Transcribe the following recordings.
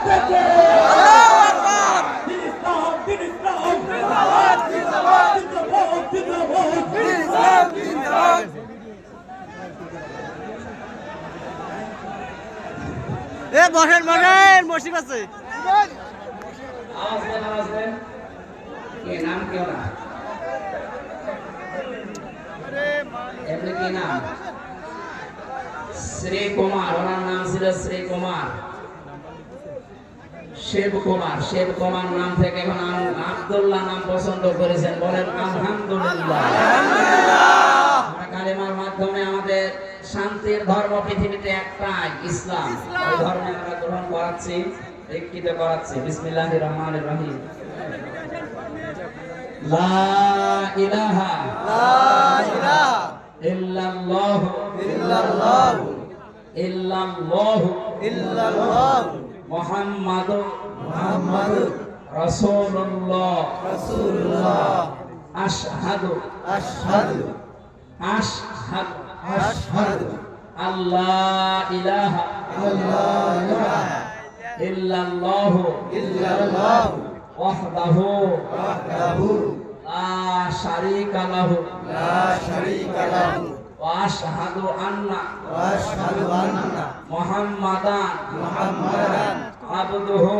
থেকে আল্লাহু আকবার। দিন ইসলাম জিন্দাবাদ জিন্দাবাদ জিন্দাবাদ দিন ইসলাম জিন্দাবাদ। এ বসেন বসেন, মসজিদ আছে। আওয়াজ দেন কে নাম কে ওরা এমনি কি নাম শ্রী কুমার ওনার নাম ছিল শ্রী কুমার শিব কুমার নাম থেকে এখন আব্দুল্লাহ নাম পছন্দ করেছেন বলেন আলহামদুলিল্লাহ আমরা কালেমার মাধ্যমে আমাদের শান্তির ধর্ম পৃথিবীতে একটাই ইসলাম ওই ধর্মে আমরা গ্রহণ করাচ্ছি দীক্ষিত করাচ্ছি বিসমিল্লাহির রহমানির রহিম লা ইলাহা ইল্লাল্লাহ ইল্লাল্লাহ মুহাম্মাদুর রাসূলুল্লাহ আশহাদু আল্লাহ ইলাহা ইল্লাল্লাহু ওয়াহদাহু লা শারীকা লাহু ওয়া আশহাদু আন্না মুহাম্মাদান আবদুহু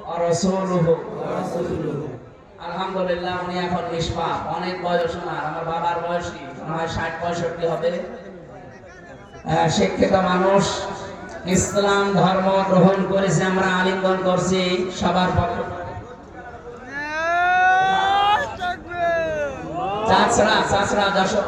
ওয়া রাসূলুহু। আলহামদুলিল্লাহ উনি এখন নিষ্পাপ, অনেক বয়স না, আমার বাবার বয়স কি হয় 60-65 হবে। শিক্ষিত মানুষ, ইসলাম ধর্ম গ্রহণ করেছে, আমরা আলিঙ্গন করছি সবার পক্ষে। চাচরা দর্শক